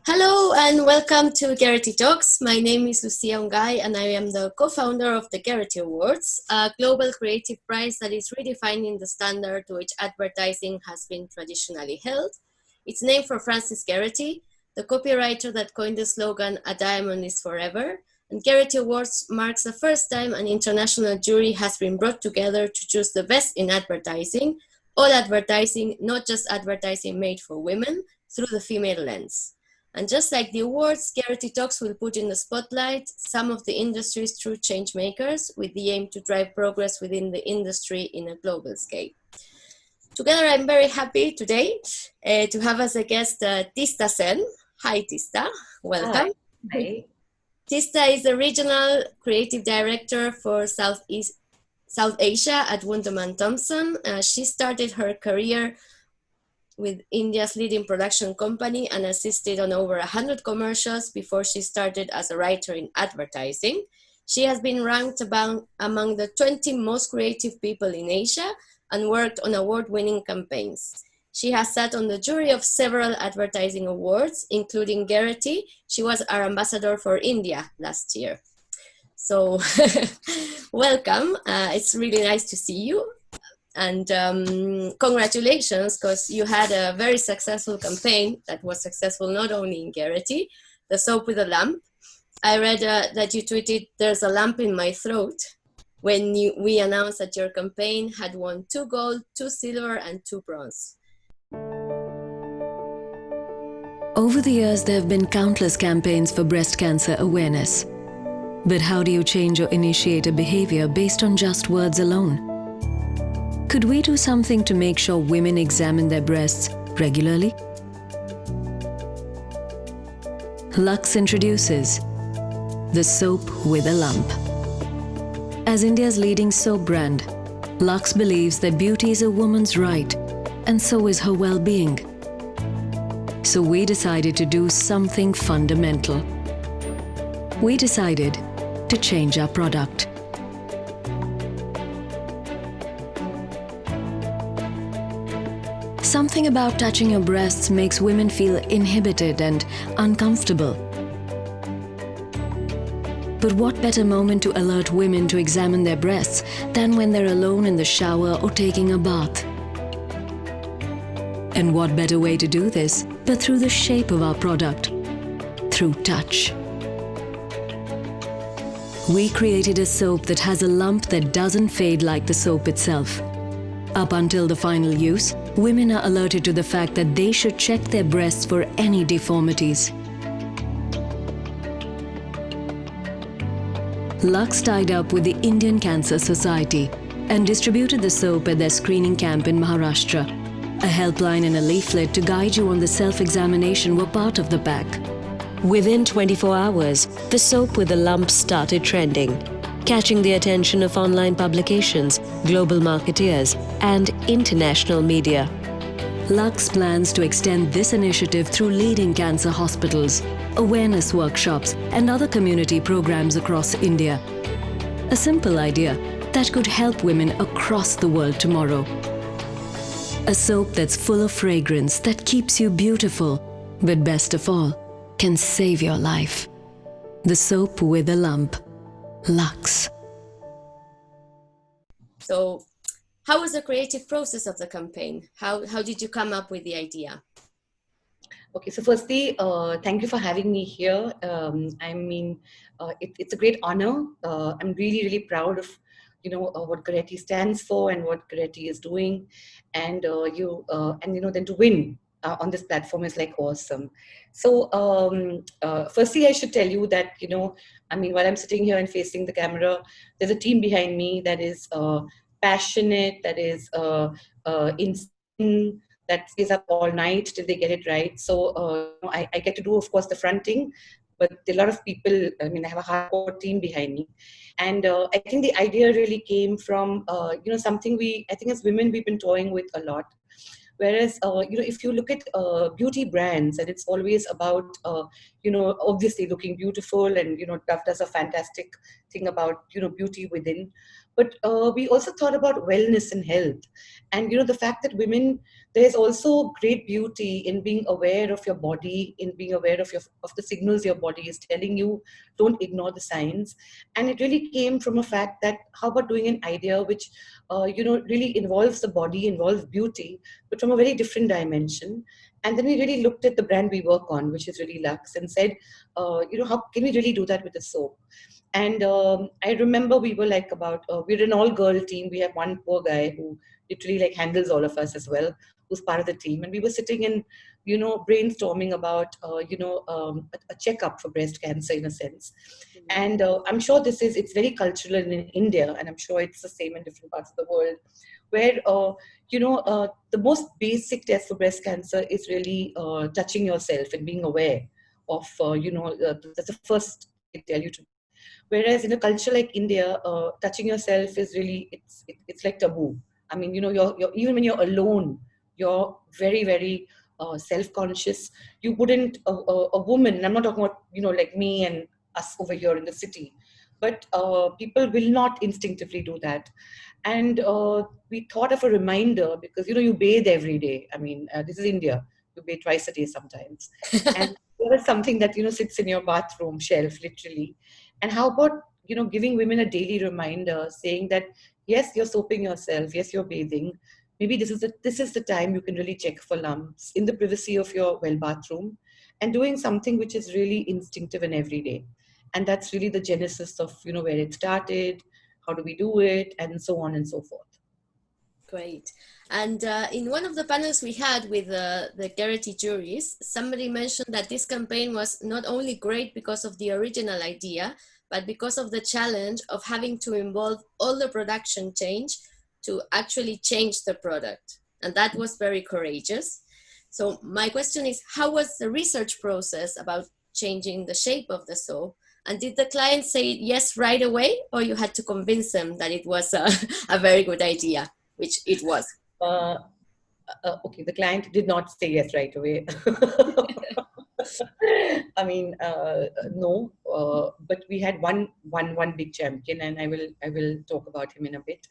Hello and welcome to Gerety Talks. My name is Lucia Ungai and I am the co-founder of the Gerety Awards, a global creative prize that is redefining the standard to which advertising has been traditionally held. It's named for Frances Gerety, the copywriter that coined the slogan, "A diamond is forever." And Gerety Awards marks the first time an international jury has been brought together to choose the best in advertising, all advertising, not just advertising made for women, through the female lens. And just like the awards, Gerety Talks will put in the spotlight some of the industry's true change makers with the aim to drive progress within the industry in a global scale. Together, I'm very happy today to have as a guest Tista Sen. Hi, Tista. Welcome. Hi. Tista is the Regional Creative Director for South Asia at Wunderman Thompson. She started her career with India's leading production company and assisted on over 100 commercials before she started as a writer in advertising. She has been ranked among the 20 most creative people in Asia and worked on award-winning campaigns. She has sat on the jury of several advertising awards, including Gerety. She was our ambassador for India last year. So welcome. It's really nice to see you. And congratulations, because you had a very successful campaign that was successful not only in Gerety, the soap with a lump. I read that you tweeted, "There's a lump in my throat," when we announced that your campaign had won 2 gold, 2 silver, and 2 bronze. Over the years, there have been countless campaigns for breast cancer awareness. But how do you change or initiate a behavior based on just words alone? Could we do something to make sure women examine their breasts regularly? Lux introduces the soap with a lump. As India's leading soap brand, Lux believes that beauty is a woman's right, and so is her well-being. So we decided to do something fundamental. We decided to change our product. Something about touching your breasts makes women feel inhibited and uncomfortable. But what better moment to alert women to examine their breasts than when they're alone in the shower or taking a bath? And what better way to do this but through the shape of our product, through touch. We created a soap that has a lump that doesn't fade like the soap itself. Up until the final use, women are alerted to the fact that they should check their breasts for any deformities. Lux tied up with the Indian Cancer Society and distributed the soap at their screening camp in Maharashtra. A helpline and a leaflet to guide you on the self-examination were part of the pack. Within 24 hours, the soap with a lump started trending, catching the attention of online publications, global marketeers, and international media. Lux plans to extend this initiative through leading cancer hospitals, awareness workshops, and other community programs across India. A simple idea that could help women across the world tomorrow. A soap that's full of fragrance that keeps you beautiful, but best of all, can save your life. The soap with a lump. Lux. So how was the creative process of the campaign? How did you come up with the idea? Okay, so firstly, thank you for having me here. It's a great honor. I'm really, really proud of, what Gerety stands for and what Gerety is doing, and then to win on this platform is like awesome. So, firstly, I should tell you that while I'm sitting here and facing the camera, there's a team behind me that is passionate, that is in that stays up all night till they get it right. So I get to do, of course, the fronting, but a lot of people, I have a hardcore team behind me. And I think the idea really came from, something I think as women, we've been toying with a lot. Whereas, if you look at beauty brands, and it's always about, obviously looking beautiful, and, Dove does a fantastic thing about, beauty within. But we also thought about wellness and health. And, the fact that women, there's also great beauty in being aware of your body, in being aware of the signals your body is telling you. Don't ignore the signs. And it really came from a fact that how about doing an idea which, really involves the body, involves beauty, but from a very different dimension. And then we really looked at the brand we work on, which is really Lux, and said, how can we really do that with the soap? And I remember we were like we're an all-girl team. We have one poor guy who literally like handles all of us as well, who's part of the team. And we were sitting and, brainstorming about, a checkup for breast cancer in a sense. And I'm sure it's very cultural in India, and I'm sure it's the same in different parts of the world, where, the most basic test for breast cancer is really touching yourself and being aware of, that's the first thing they tell you to do. Whereas in a culture like India, touching yourself is really, it's like taboo. I mean, you're even when you're alone, you're very, very self-conscious. You wouldn't, a woman, and I'm not talking about, like me and us over here in the city, but people will not instinctively do that. And we thought of a reminder because, you bathe every day. I mean, this is India. You bathe twice a day sometimes. And there is something that, sits in your bathroom shelf, literally. And how about, giving women a daily reminder saying that, yes, you're soaping yourself. Yes, you're bathing. Maybe this is the time you can really check for lumps in the privacy of your well bathroom, and doing something which is really instinctive and everyday. And that's really the genesis of, where it started, how do we do it, and so on and so forth. Great. And in one of the panels we had with the Gerety juries, somebody mentioned that this campaign was not only great because of the original idea, but because of the challenge of having to involve all the production change to actually change the product. And that was very courageous. So my question is, how was the research process about changing the shape of the soap? And did the client say yes right away, or you had to convince them that it was a very good idea, which it was? Okay, the client did not say yes right away. I mean, no, but we had one big champion, and I will talk about him in a bit.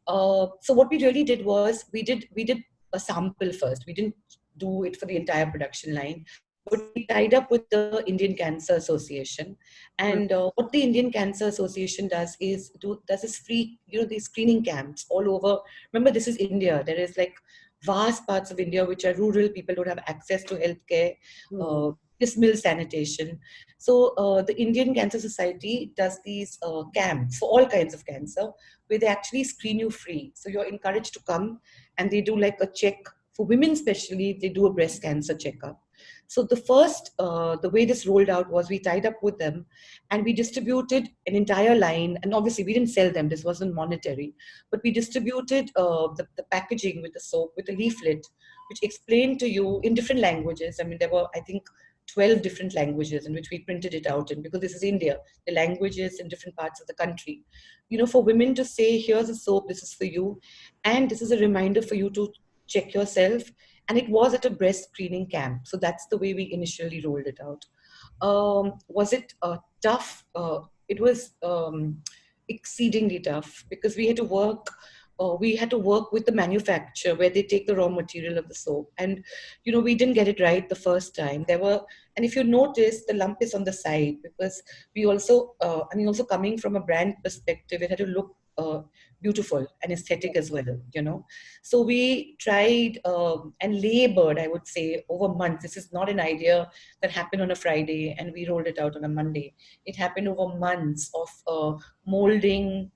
So what we really did was we did a sample first. We didn't do it for the entire production line, but we tied up with the Indian Cancer Association. And what the Indian Cancer Association does is does this free, these screening camps all over. Remember, this is India. There is like vast parts of India which are rural. People don't have access to healthcare, dismal sanitation. So the Indian Cancer Society does these camps for all kinds of cancer, where they actually screen you free. So you're encouraged to come, and they do like a check. For women especially, they do a breast cancer checkup. So the way this rolled out was we tied up with them, and we distributed an entire line. And obviously we didn't sell them. This wasn't monetary, but we distributed the packaging with the soap, with a leaflet, which explained to you in different languages. I mean, there were, I think, 12 different languages in which we printed it out in, because this is India, the languages in different parts of the country. For women to say, here's a soap, this is for you. And this is a reminder for you to check yourself. And it was at a breast screening camp. So that's the way we initially rolled it out. Was it tough? It was exceedingly tough, because we had to work with the manufacturer, where they take the raw material of the soap. And, we didn't get it right the first time. And if you notice, the lump is on the side, because we also, also coming from a brand perspective, it had to look beautiful and aesthetic as well, So we tried and labored, I would say, over months. This is not an idea that happened on a Friday and we rolled it out on a Monday. It happened over months of molding,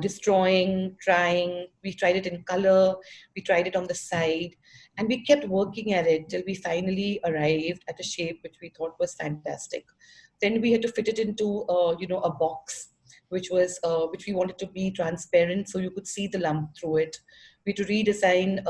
destroying, trying. We tried it in color, we tried it on the side, and we kept working at it till we finally arrived at a shape which we thought was fantastic. Then we had to fit it into a box, which we wanted to be transparent, so you could see the lump through it. We had to redesign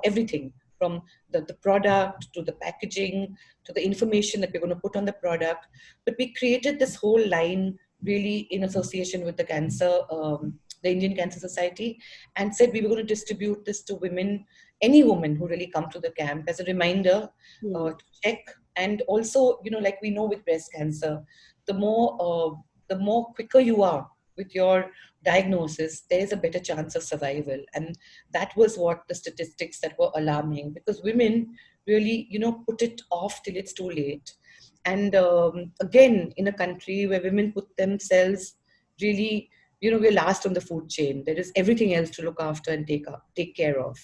everything, from the product to the packaging to the information that we're going to put on the product. But we created this whole line really in association with the Indian Cancer Society, and said we were going to distribute this to women, any woman who really come to the camp, as a reminder to check And also, like we know with breast cancer, the more quicker you are with your diagnosis, there's a better chance of survival. And that was what the statistics that were alarming, because women really, put it off till it's too late. And again, in a country where women put themselves really, we're last on the food chain. There is everything else to look after and take care of.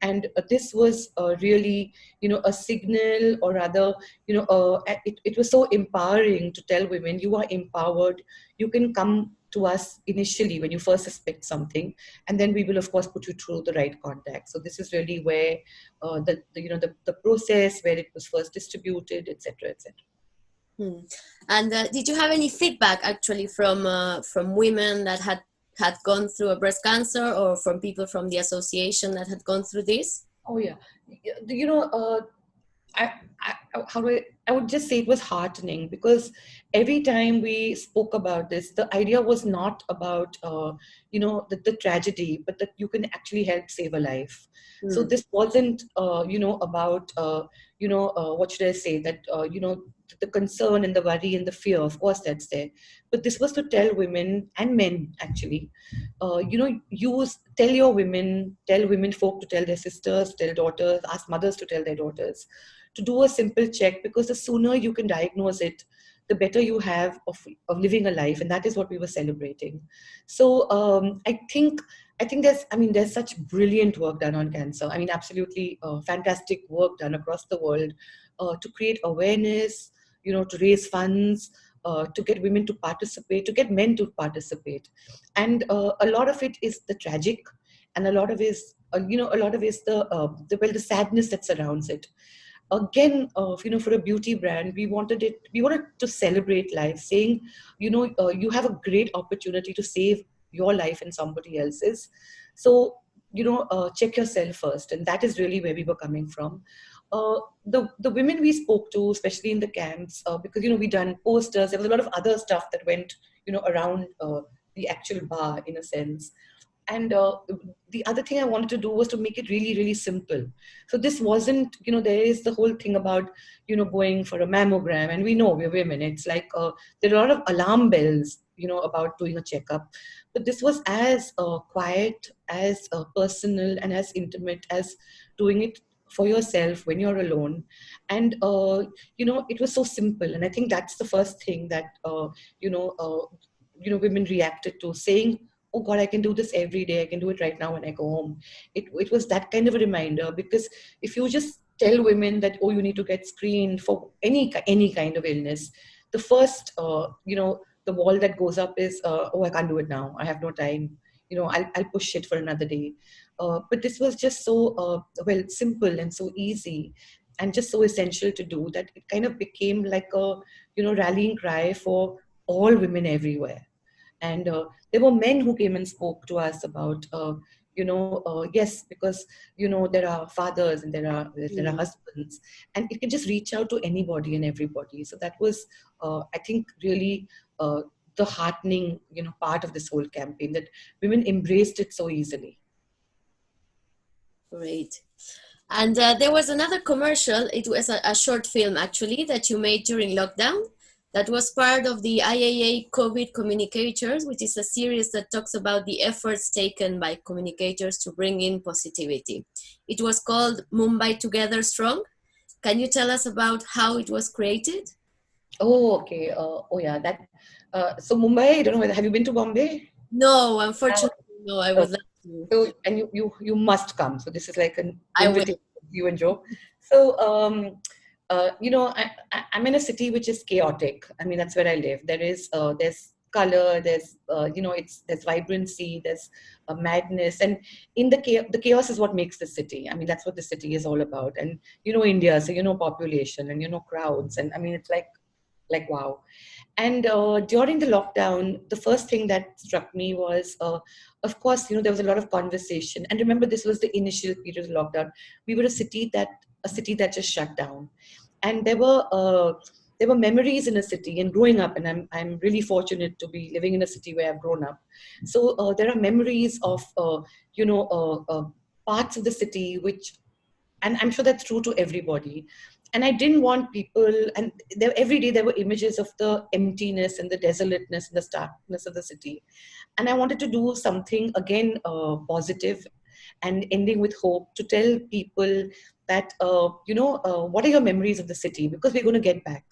And this was really, a signal, or rather, it was so empowering to tell women, you are empowered. You can come to us initially when you first suspect something, and then we will of course put you through the right contact. So this is really where the process, where it was first distributed, etc., etc. And did you have any feedback actually from women that had gone through a breast cancer, or from people from the association that had gone through this? Oh yeah, I would just say it was heartening, because every time we spoke about this, the idea was not about the tragedy, but that you can actually help save a life. So this wasn't about what should I say, that the concern and the worry and the fear, of course that's there, but this was to tell women and men actually, tell women folk to tell their sisters, tell daughters, ask mothers to tell their daughters to do a simple check, because the sooner you can diagnose it, the better you have of living a life. And that is what we were celebrating. So I think there's such brilliant work done on cancer. I mean, absolutely fantastic work done across the world to create awareness, to raise funds, to get women to participate, to get men to participate. And a lot of it is the tragic, and a lot of it is, the sadness that surrounds it. Again, for a beauty brand, we wanted to celebrate life, saying, you have a great opportunity to save your life and somebody else's. So, check yourself first. And that is really where we were coming from. The women we spoke to, especially in the camps, because, we done posters, there was a lot of other stuff that went, around the actual bar, in a sense. And the other thing I wanted to do was to make it really, really simple. So this wasn't, there is the whole thing about, going for a mammogram, and we know we're women. It's like there are a lot of alarm bells, about doing a checkup. But this was as quiet, as personal, and as intimate as doing it for yourself when you're alone. And, it was so simple. And I think that's the first thing that, women reacted to, saying, oh God, I can do this every day. I can do it right now when I go home. It was that kind of a reminder, because if you just tell women that, oh, you need to get screened for any kind of illness, the first, the wall that goes up is, oh, I can't do it now. I have no time. I'll push it for another day. But this was just so, simple and so easy and just so essential to do, that it kind of became like a, rallying cry for all women everywhere. And there were men who came and spoke to us about, yes, because, there are fathers and there are husbands, and it can just reach out to anybody and everybody. So that was, I think, really the heartening, part of this whole campaign, that women embraced it so easily. Great. And there was another commercial. It was a short film, actually, that you made during lockdown. That was part of the IAA COVID Communicators, which is a series that talks about the efforts taken by communicators to bring in positivity. It was called Mumbai Together Strong. Can you tell us about how it was created? Oh, okay. So Mumbai, I don't know, have you been to Bombay? No, unfortunately, no. I would like to. So, and you must come. So this is like an invitation to you and Joe. So, I'm in a city which is chaotic. I mean, that's where I live. There's color, there's vibrancy, there's madness, and in the chaos is what makes the city. I mean, that's what the city is all about. And India, so population and crowds, and I mean, it's like wow. And during the lockdown, the first thing that struck me was, of course, there was a lot of conversation. And remember, this was the initial period of lockdown. We were a city that just shut down. And there were memories in a city, and growing up, and I'm really fortunate to be living in a city where I've grown up. So there are memories of parts of the city which, and I'm sure that's true to everybody. And I didn't want people, and every day there were images of the emptiness and the desolateness and the starkness of the city. And I wanted to do something again positive and ending with hope, to tell people that, what are your memories of the city? Because we're going to get back.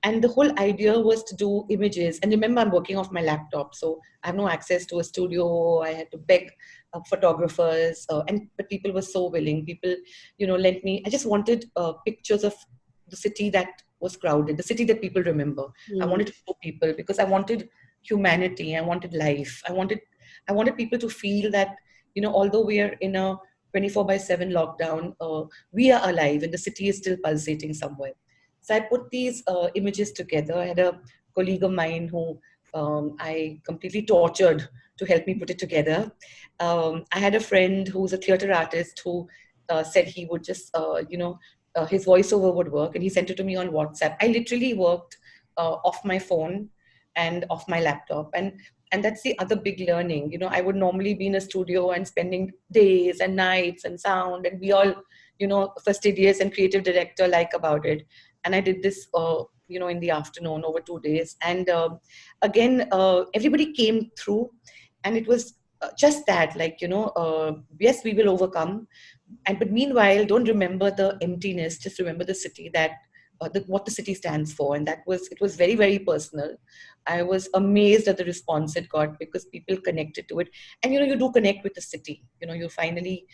And the whole idea was to do images. And remember, I'm working off my laptop, so I have no access to a studio. I had to beg photographers, but people were so willing. People, lent me. I just wanted pictures of the city that was crowded, the city that people remember. I wanted to show people, because I wanted humanity. I wanted life. I wanted people to feel that, although we are in a 24/7 lockdown, we are alive and the city is still pulsating somewhere. So I put these images together. I had a colleague of mine who I completely tortured to help me put it together. I had a friend who's a theater artist who said he would just, his voiceover would work, and he sent it to me on WhatsApp. I literally worked off my phone and off my laptop. And that's the other big learning. I would normally be in a studio and spending days and nights and sound, and we all, fastidious and creative director like about it. And I did this, in the afternoon over 2 days. And again, everybody came through, and it was just that, like, yes, we will overcome. But meanwhile, don't remember the emptiness, just remember the city that, what the city stands for. And it was very, very personal. I was amazed at the response it got, because people connected to it. And, you do connect with the city. You finally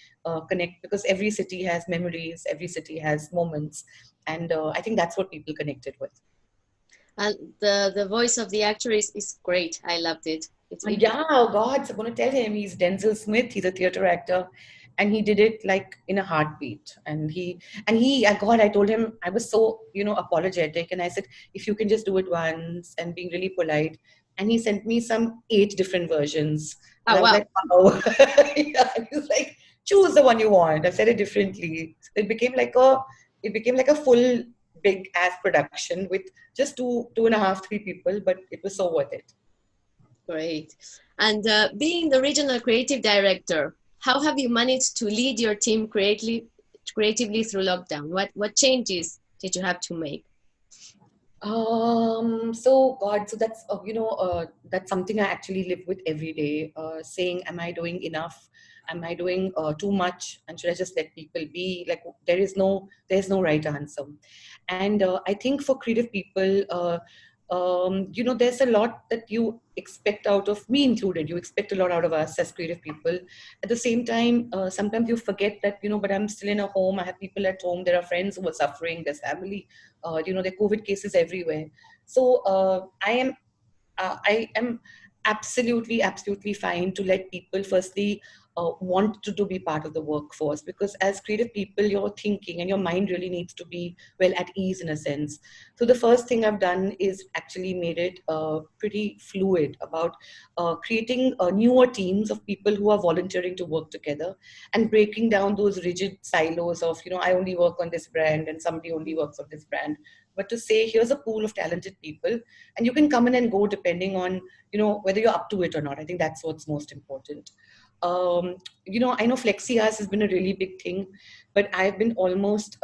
connect, because every city has memories, every city has moments. And I think that's what people connected with. And the voice of the actor is great. I loved it. It's really oh God, so I'm going to tell him, he's Denzel Smith. He's a theater actor. And he did it like in a heartbeat. And God, I told him, I was so, apologetic. And I said, if you can just do it once, and being really polite. And he sent me some 8 different versions. And I was like, wow. Yeah, and he was like, choose the one you want. I said it differently. So it became like a full big ass production with just 2.5, 3 people, but it was so worth it. Great. And being the regional creative director, how have you managed to lead your team creatively through lockdown? What changes did you have to make? So that's that's something I actually live with every day. Saying, am I doing enough? Am I doing too much? And should I just let people be? Like, there's no right answer. And I think for creative people, there's a lot that you expect out of me included. You expect a lot out of us as creative people. At the same time, sometimes you forget that, but I'm still in a home. I have people at home. There are friends who are suffering. There's family. There are COVID cases everywhere. So I am absolutely fine to let people firstly want to be part of the workforce, because as creative people, your thinking and your mind really needs to be well at ease in a sense. So the first thing I've done is actually made it pretty fluid about creating newer teams of people who are volunteering to work together, and breaking down those rigid silos of, I only work on this brand and somebody only works on this brand. But to say, here's a pool of talented people, and you can come in and go depending on, whether you're up to it or not. I think that's what's most important. I know flexi hours has been a really big thing, but I've been almost,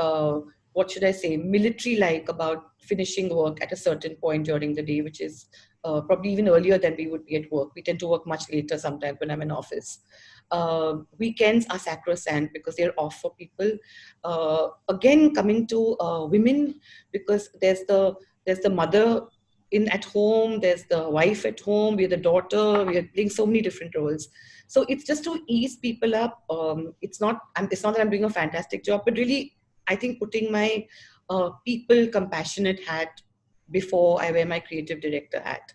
military-like about finishing work at a certain point during the day, which is probably even earlier than we would be at work. We tend to work much later sometimes when I'm in office. Weekends are sacrosanct because they're off for people. Again, coming to women, because there's the mother at home, there's the wife at home, we're the daughter, we are playing so many different roles. So it's just to ease people up. It's not that I'm doing a fantastic job, but really, I think putting my people compassionate hat before I wear my creative director hat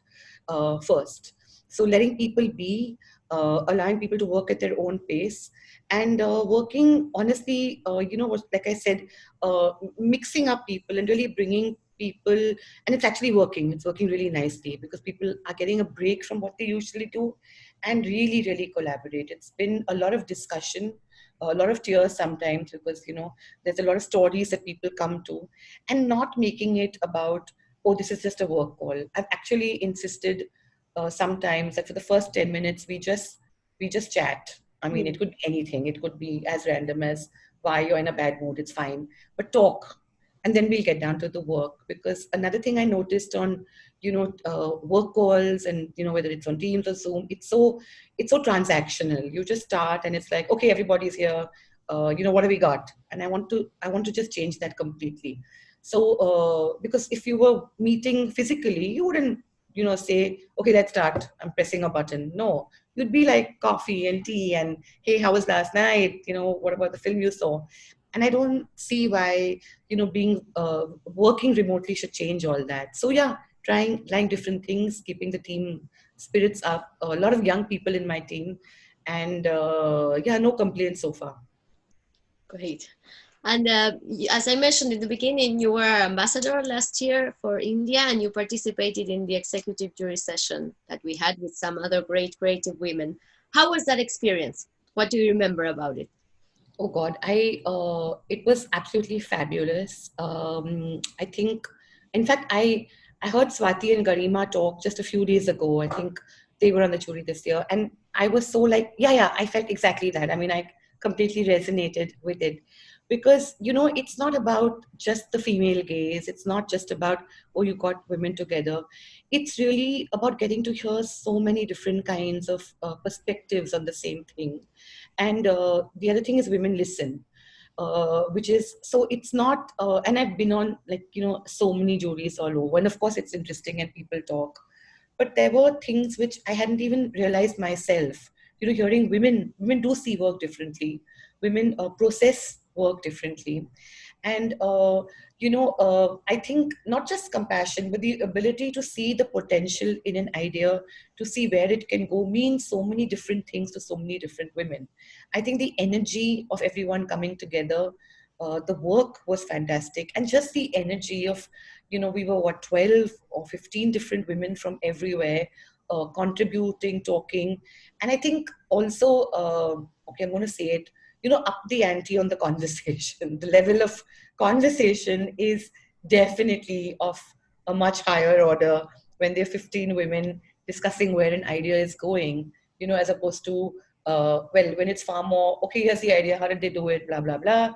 first. So letting people be, allowing people to work at their own pace, and working honestly, like I said, mixing up people and really bringing people, and it's actually working. It's working really nicely because people are getting a break from what they usually do and really collaborate. It's been a lot of discussion, a lot of tears sometimes, because there's a lot of stories that people come to, and not making it about, oh, this is just a work call. I've actually insisted sometimes that for the first 10 minutes we just chat. I mean, it could be anything. It could be as random as why you're in a bad mood. It's fine, but talk. and then we'll get down to the work. Because another thing I noticed on, work calls, and, whether it's on Teams or Zoom, it's so transactional. You just start and it's like, okay, everybody's here. What have we got? And I want to just change that completely. So, because if you were meeting physically, you wouldn't, say, okay, let's start. I'm pressing a button. No, you'd be like coffee and tea and, hey, how was last night? What about the film you saw? And I don't see why, being working remotely should change all that. So yeah, trying different things, keeping the team spirits up. A lot of young people in my team, and yeah, no complaints so far. Great. And as I mentioned in the beginning, you were ambassador last year for India, and you participated in the executive jury session that we had with some other great creative women. How was that experience? What do you remember about it? Oh God, it was absolutely fabulous. I think, in fact, I heard Swati and Garima talk just a few days ago. I think they were on the jury this year, and I was so like, yeah, I felt exactly that. I mean, I completely resonated with it, because it's not about just the female gaze. It's not just about, oh, you got women together. It's really about getting to hear so many different kinds of perspectives on the same thing. And the other thing is, women listen, which is, so it's not, and I've been on, like, so many juries all over, and of course it's interesting and people talk, but there were things which I hadn't even realized myself. Hearing women do see work differently. Women process work differently. And I think not just compassion, but the ability to see the potential in an idea, to see where it can go, means so many different things to so many different women. I think the energy of everyone coming together, the work was fantastic, and just the energy of, we were 12 or 15 different women from everywhere, contributing, talking. And I think also, okay, I'm going to say it, up the ante on the conversation. The level of conversation is definitely of a much higher order when there are 15 women discussing where an idea is going, as opposed to, when it's far more, okay, here's the idea, how did they do it, blah, blah, blah.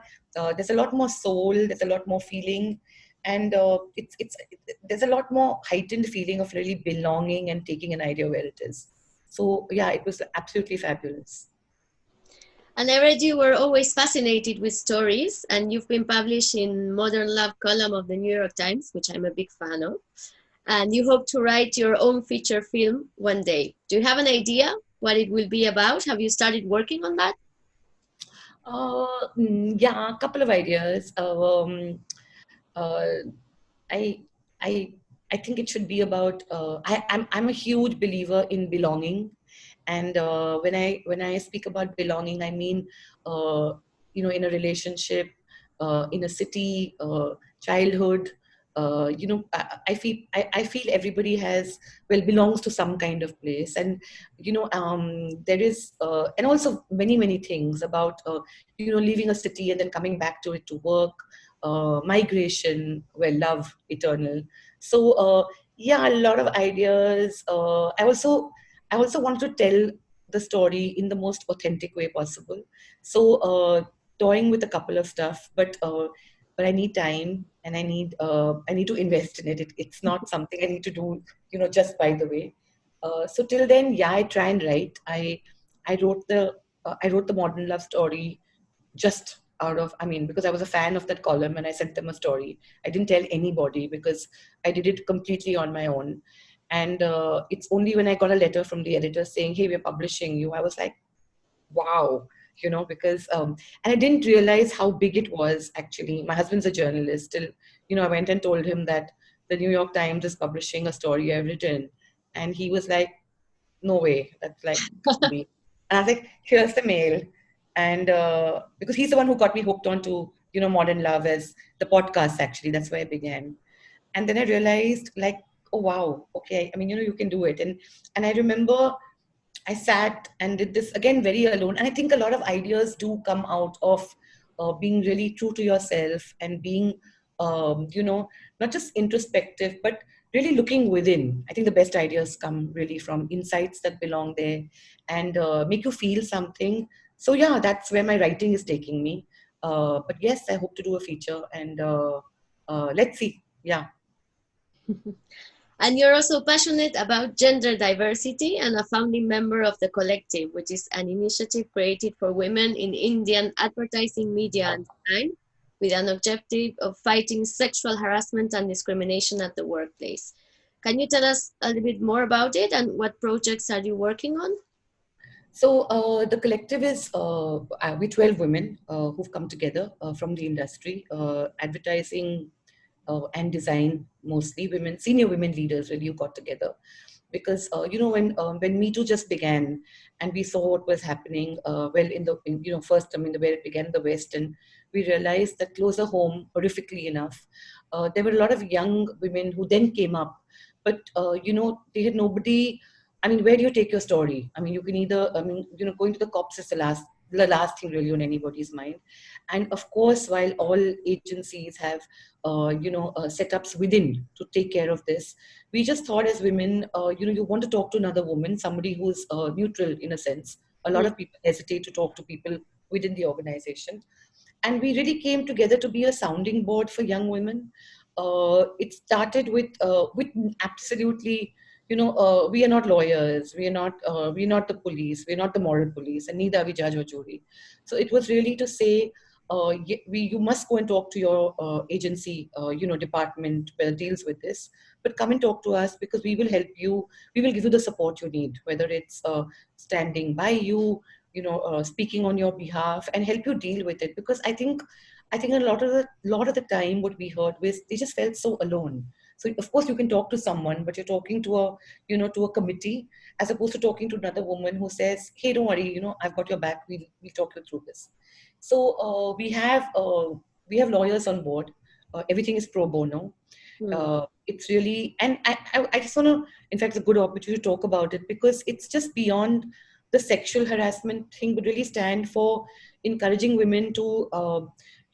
There's a lot more soul, there's a lot more feeling, and there's a lot more heightened feeling of really belonging and taking an idea where it is. So yeah, it was absolutely fabulous. And I read you were always fascinated with stories, and you've been published in Modern Love column of the New York Times, which I'm a big fan of. And you hope to write your own feature film one day. Do you have an idea what it will be about? Have you started working on that? Yeah, a couple of ideas. I think it should be about. I'm a huge believer in belonging, and when I speak about belonging, I mean, in a relationship, in a city, childhood. I feel everybody belongs to some kind of place, and there is, and also many things about leaving a city and then coming back to it to work. Migration, love, eternal. So yeah, a lot of ideas. I also want to tell the story in the most authentic way possible. So toying with a couple of stuff, but I need time, and I need to invest in it. It's not something I need to do, just by the way. So till then, yeah, I try and write. I wrote the Modern Love story just because I was a fan of that column, and I sent them a story. I didn't tell anybody because I did it completely on my own. And it's only when I got a letter from the editor saying, hey, we're publishing you, I was like, wow, because, and I didn't realize how big it was actually. My husband's a journalist. Till, I went and told him that the New York Times is publishing a story I've written. And he was like, no way, that's like me. And I was like, here's the mail. And because he's the one who got me hooked onto, Modern Love as the podcast, actually. That's where I began. And then I realized, like, oh, wow, okay. I mean, you can do it. And I remember I sat and did this again very alone. And I think a lot of ideas do come out of being really true to yourself and being, not just introspective, but really looking within. I think the best ideas come really from insights that belong there and make you feel something. So yeah, that's where my writing is taking me. But yes, I hope to do a feature, and let's see. Yeah. And you're also passionate about gender diversity and a founding member of the Collective, which is an initiative created for women in Indian advertising, media, and design, with an objective of fighting sexual harassment and discrimination at the workplace. Can you tell us a little bit more about it and what projects are you working on? So the collective is we 12 women who've come together from the industry, advertising and design, mostly women, senior women leaders really who got together. Because when Me Too just began, and we saw what was happening, first, where it began in the West, and we realized that closer home, horrifically enough, there were a lot of young women who then came up, but they had nobody. I mean, where do you take your story? I mean, you can either, going to the cops is the last thing really on anybody's mind. And of course, while all agencies have, setups within to take care of this, we just thought as women, you want to talk to another woman, somebody who's neutral in a sense. A lot of people hesitate to talk to people within the organization. And we really came together to be a sounding board for young women. It started with absolutely, we are not lawyers, we're not the police, we're not the moral police, and neither are we judge or jury. So it was really to say, you must go and talk to your agency, department that deals with this, but come and talk to us, because we will help you. We will give you the support you need, whether it's standing by you, speaking on your behalf, and help you deal with it. Because I think a lot of the time what we heard was they just felt so alone. So of course you can talk to someone, but you're talking to a committee, as opposed to talking to another woman who says, hey, don't worry, I've got your back. We'll talk you through this. So we have lawyers on board. Everything is pro bono. It's really, and I just want to, in fact, it's a good opportunity to talk about it, because it's just beyond the sexual harassment thing, but really stand for encouraging women to,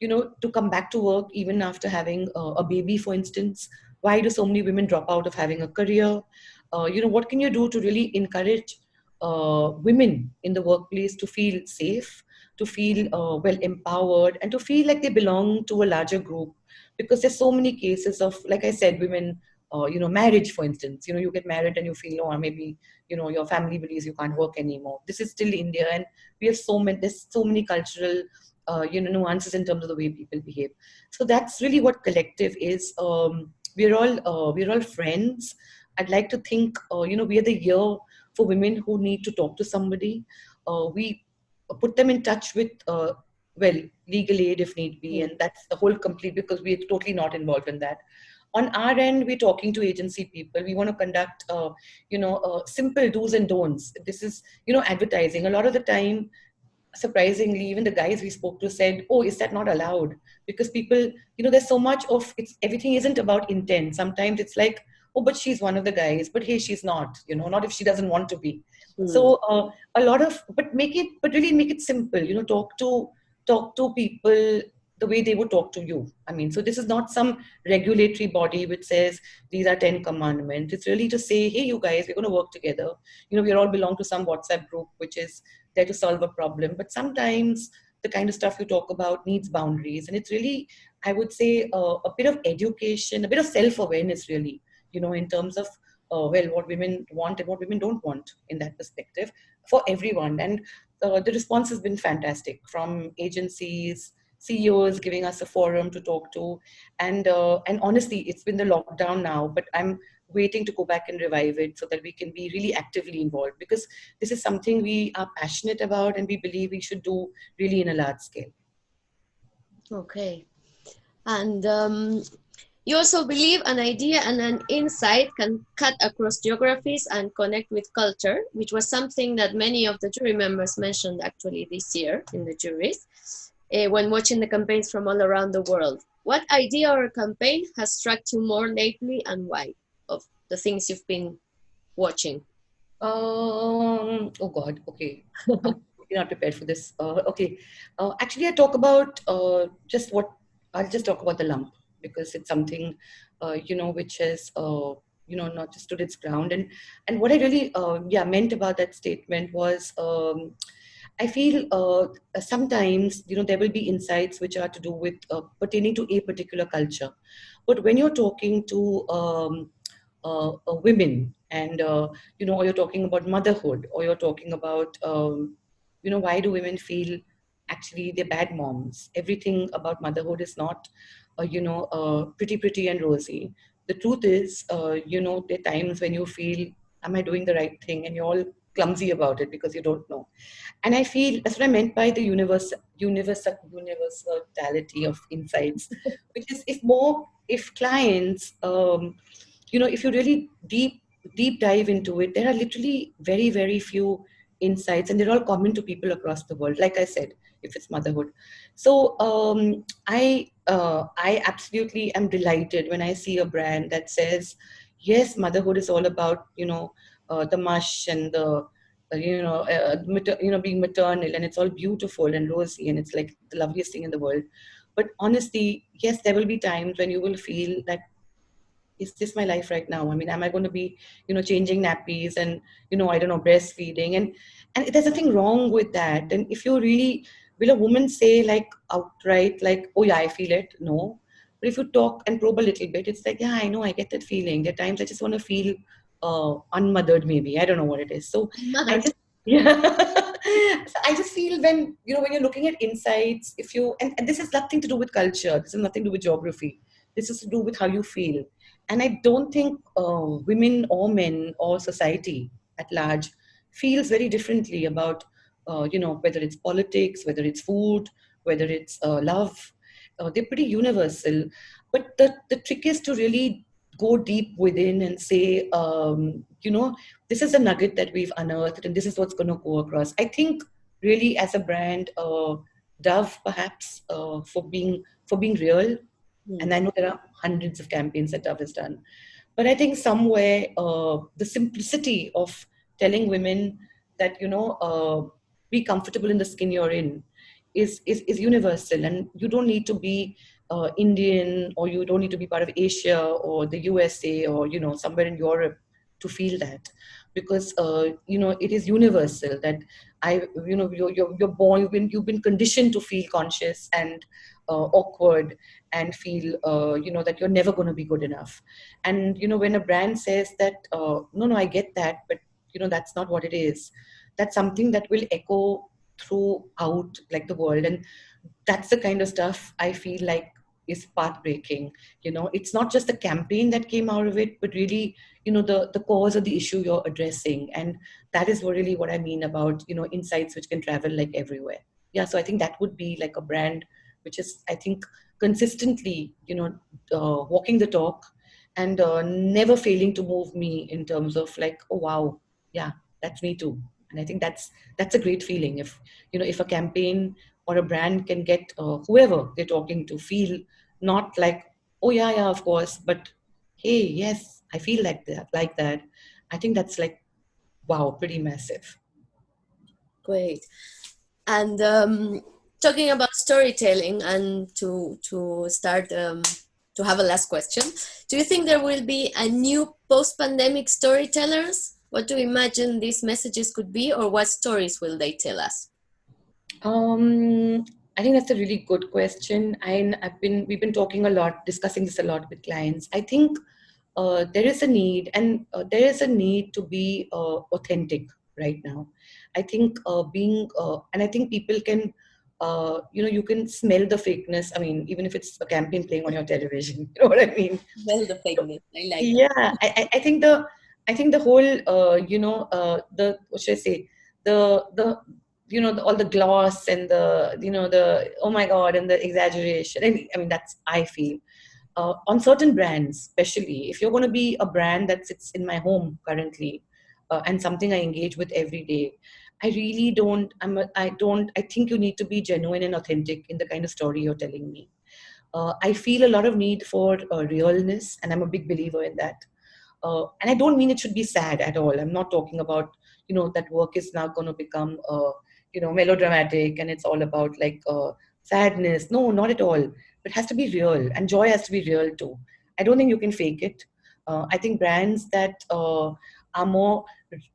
to come back to work even after having a baby, for instance. Why do so many women drop out of having a career? What can you do to really encourage women in the workplace to feel safe, to feel well empowered, and to feel like they belong to a larger group? Because there's so many cases of, like I said, women, marriage, for instance. You get married and you feel, or maybe, your family believes you can't work anymore. This is still India, and we have there's so many cultural, nuances in terms of the way people behave. So that's really what collective is. We're all friends. I'd like to think, we are the ear for women who need to talk to somebody. We put them in touch with, legal aid if need be, and that's the whole complete, because we're totally not involved in that. On our end, we're talking to agency people. We want to conduct, simple do's and don'ts. This is, advertising. A lot of the time, surprisingly, even the guys we spoke to said, oh, is that not allowed? Because people, there's so much of everything isn't about intent. Sometimes it's like, oh, but she's one of the guys, but hey, she's not, not if she doesn't want to be. So a lot of, but really make it simple, talk to people the way they would talk to you. I mean, so this is not some regulatory body which says these are 10 commandments. It's really to say, hey, you guys, we're going to work together. We all belong to some WhatsApp group which is there to solve a problem. But sometimes the kind of stuff you talk about needs boundaries. And it's really, I would say, a bit of education, a bit of self-awareness, really, in terms of, what women want and what women don't want in that perspective for everyone. And the response has been fantastic from agencies, CEOs giving us a forum to talk to. And honestly, it's been the lockdown now, but I'm waiting to go back and revive it so that we can be really actively involved, because this is something we are passionate about and we believe we should do really in a large scale. Okay. And you also believe an idea and an insight can cut across geographies and connect with culture, which was something that many of the jury members mentioned actually this year in the juries when watching the campaigns from all around the world. What idea or campaign has struck you more lately, and why, of the things you've been watching? Oh God, okay. I'm not prepared for this. Okay. Actually, I'll just talk about the lump, because it's something, which has, not just stood its ground. And what I really, meant about that statement was, I feel sometimes, there will be insights which are to do with pertaining to a particular culture. But when you're talking to women and, or you're talking about motherhood, or you're talking about, why do women feel actually they're bad moms? Everything about motherhood is not, pretty and rosy. The truth is, there are times when you feel, am I doing the right thing? And you're all clumsy about it because you don't know. And I feel that's what I meant by the universality of insights, which is if clients, if you really deep dive into it, there are literally very, very few insights, and they're all common to people across the world. Like I said, if it's motherhood. So I absolutely am delighted when I see a brand that says, yes, motherhood is all about, the mush and the being maternal, and it's all beautiful and rosy, and it's like the loveliest thing in the world. But honestly, yes, there will be times when you will feel that, is this my life right now? I mean, am I going to be, changing nappies and, I don't know, breastfeeding? And there's nothing wrong with that. And if you really, will a woman say like outright, like, oh yeah, I feel it? No. But if you talk and probe a little bit, it's like, yeah, I know, I get that feeling. There are times I just want to feel unmothered, maybe. I don't know what it is. So I just, yeah. So I just feel when, when you're looking at insights, if you, and this has nothing to do with culture, this has nothing to do with geography. This is to do with how you feel. And I don't think women or men or society at large feels very differently about, whether it's politics, whether it's food, whether it's love. They're pretty universal. But the trick is to really go deep within and say, this is a nugget that we've unearthed and this is what's going to go across. I think really as a brand, Dove perhaps for being real. And I know there are hundreds of campaigns that Dove has done. But I think somewhere the simplicity of telling women that, be comfortable in the skin you're in is universal. And you don't need to be Indian, or you don't need to be part of Asia or the USA or, somewhere in Europe to feel that. Because, it is universal that you're born, you've been conditioned to feel conscious and awkward and feel, that you're never going to be good enough. And, when a brand says that, no, I get that, but, that's not what it is. That's something that will echo throughout like the world. And that's the kind of stuff I feel like is path-breaking. It's not just the campaign that came out of it, but really, the cause of the issue you're addressing. And that is really what I mean about, insights which can travel like everywhere. Yeah, so I think that would be like a brand which is, I think, consistently, walking the talk and never failing to move me in terms of like, oh wow, yeah, that's me too. And I think that's a great feeling if, if a campaign or a brand can get whoever they're talking to feel not like, oh yeah, of course, but hey, yes, I feel like that. I think that's like, wow, pretty massive. Great. And talking about storytelling, and to start to have a last question, do you think there will be a new post-pandemic storytellers? What do you imagine these messages could be, or what stories will they tell us? I think that's a really good question. We've been talking a lot, discussing this a lot with clients. I think there is a need, and there is a need to be authentic right now. I think and I think people can, you can smell the fakeness. I mean, even if it's a campaign playing on your television, you know what I mean? Smell the fakeness. I like yeah, that. I think the whole, the, what should I say? The all the gloss and the oh my god and the exaggeration. I mean, that's, I feel. On certain brands, especially if you're going to be a brand that sits in my home currently, and something I engage with every day, I really don't. I think you need to be genuine and authentic in the kind of story you're telling me. I feel a lot of need for realness, and I'm a big believer in that. And I don't mean it should be sad at all. I'm not talking about that work is now going to become melodramatic and it's all about like sadness. No, not at all. It has to be real, and joy has to be real too. I don't think you can fake it. I think brands that are more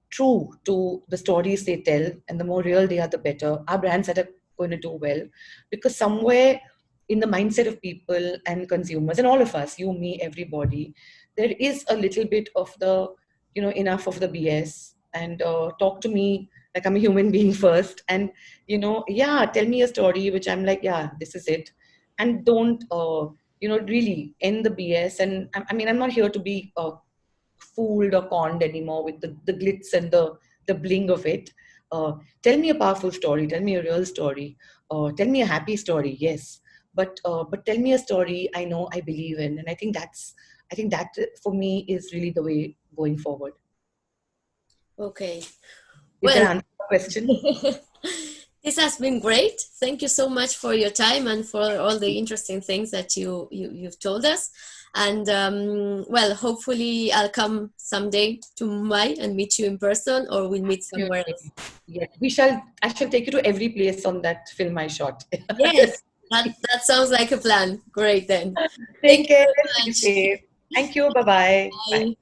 true to the stories they tell, and the more real they are, the better. Our brands that are going to do well, because somewhere in the mindset of people and consumers and all of us, you, me, everybody, there is a little bit of the, enough of the BS, and talk to me like I'm a human being first, and yeah, tell me a story which I'm like, yeah, this is it, and don't really end the BS. And I mean, I'm not here to be fooled or conned anymore with the glitz and the bling of it. Tell me a powerful story. Tell me a real story. Tell me a happy story. Yes, but tell me a story I know, I believe in, and I think that for me is really the way going forward. Okay. Did that Well, answer the question? this has been great. Thank you so much for your time and for all the interesting things that you've told us. And well, hopefully I'll come someday to Mumbai and meet you in person, or we'll meet somewhere else. Yes, I shall take you to every place on that film I shot. Yes, that sounds like a plan. Great then. Take Thank you care. very Be much. safe. Thank you. Bye-bye. Bye. Bye.